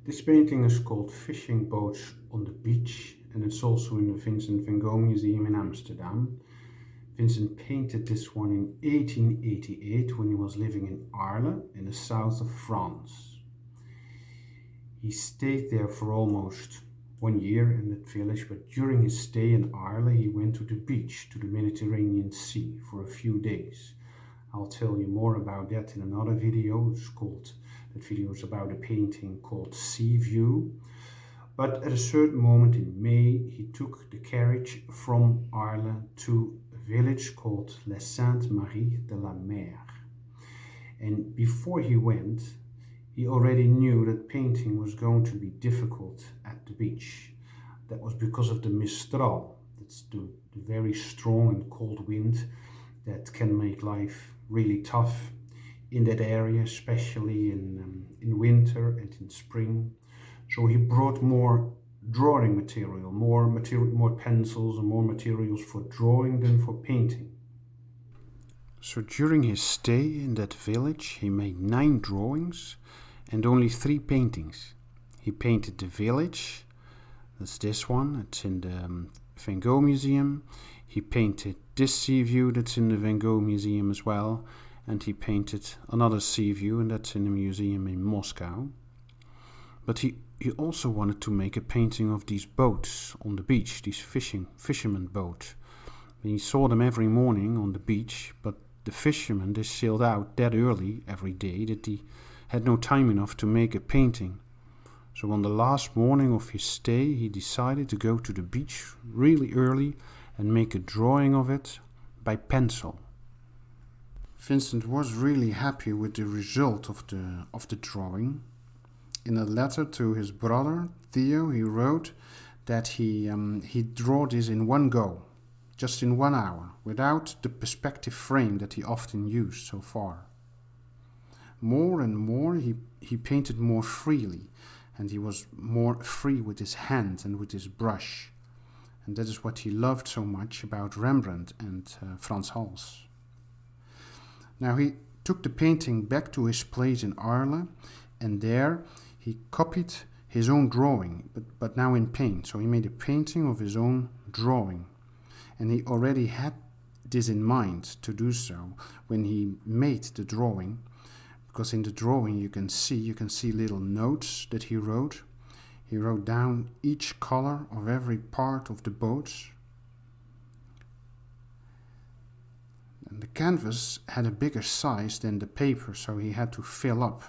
This painting is called Fishing Boats on the Beach, and it's also in the Vincent van Gogh Museum in Amsterdam. Vincent painted this one in 1888 when he was living in Arles in the south of France. He stayed there for almost 1 year in that village, but during his stay in Arles he went to the beach, to the Mediterranean Sea, for a few days. I'll tell you more about that in another video. That video is about a painting called Seaview. But at a certain moment in May, he took the carriage from Arles to a village called La Sainte Marie de la Mer. And before he went, he already knew that painting was going to be difficult at the beach. That was because of the Mistral. That's the very strong and cold wind that can make life really tough in that area, especially in winter and in spring. So he brought more drawing material, more pencils and more materials for drawing than for painting. So during his stay in that village, he made 9 drawings and only 3 paintings. He painted the village, that's this one, it's in the Van Gogh Museum. He painted this sea view, that's in the Van Gogh Museum as well. And he painted another sea view, and that's in the museum in Moscow. But he also wanted to make a painting of these boats on the beach, these fishermen boats. And he saw them every morning on the beach, but the fishermen, they sailed out that early every day that he had no time enough to make a painting. So on the last morning of his stay, he decided to go to the beach really early and make a drawing of it by pencil. Vincent was really happy with the result of the drawing. In a letter to his brother Theo, he wrote that he drew this in one go, just in 1 hour, without the perspective frame that he often used so far. More and more he painted more freely, and he was more free with his hand and with his brush. And that is what he loved so much about Rembrandt and Frans Hals. Now he took the painting back to his place in Arles, and there he copied his own drawing, but now in paint. So he made a painting of his own drawing. And he already had this in mind to do so when he made the drawing, because in the drawing you can see little notes that he wrote. He wrote down each color of every part of the boats. And the canvas had a bigger size than the paper, so he had to fill up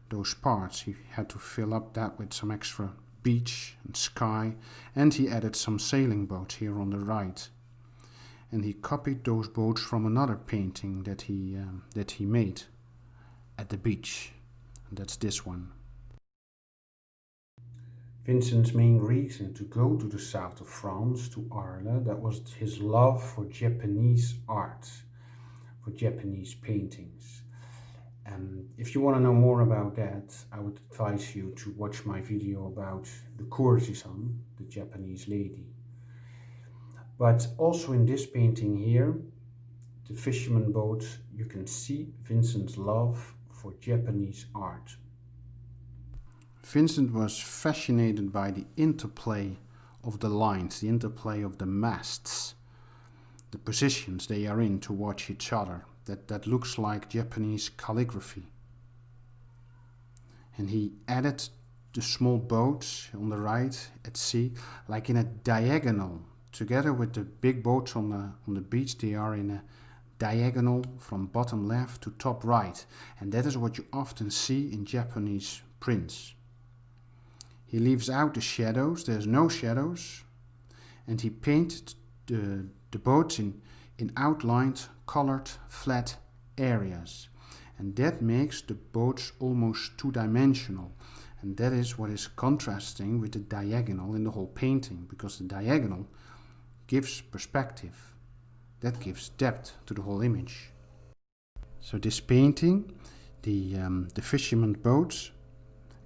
those parts. He had to fill up that with some extra beach and sky, and he added some sailing boats here on the right. And he copied those boats from another painting that he made at the beach. And that's this one. Vincent's main reason to go to the south of France, to Arles, that was his love for Japanese art, for Japanese paintings. If you want to know more about that, I would advise you to watch my video about the courtesan, the Japanese lady. But also in this painting here, the fisherman boat, you can see Vincent's love for Japanese art. Vincent was fascinated by the interplay of the lines, the interplay of the masts, the positions they are in towards each other. That looks like Japanese calligraphy. And he added the small boats on the right at sea, like in a diagonal. Together with the big boats on the beach, they are in a diagonal from bottom left to top right. And that is what you often see in Japanese prints. He leaves out the shadows, there's no shadows, and he painted the boats in outlined, colored, flat areas. And that makes the boats almost two-dimensional. And that is what is contrasting with the diagonal in the whole painting, because the diagonal gives perspective. That gives depth to the whole image. So this painting, the fisherman boats,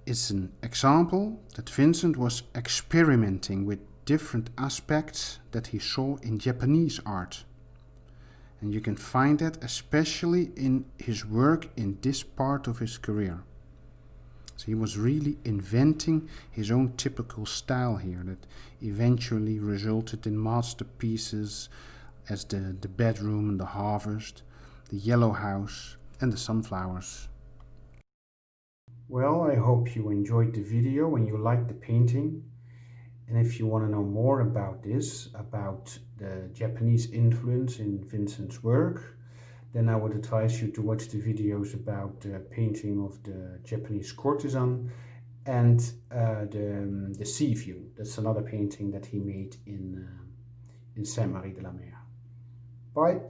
is an example that Vincent was experimenting with different aspects that he saw in Japanese art. And you can find that especially in his work in this part of his career. So he was really inventing his own typical style here that eventually resulted in masterpieces as the bedroom and the harvest, the yellow house and the sunflowers. Well, I hope you enjoyed the video and you liked the painting. And if you want to know more about this, about the Japanese influence in Vincent's work, then I would advise you to watch the videos about the painting of the Japanese courtesan and the Seaview. That's another painting that he made in Saint-Marie de la Mer. Bye.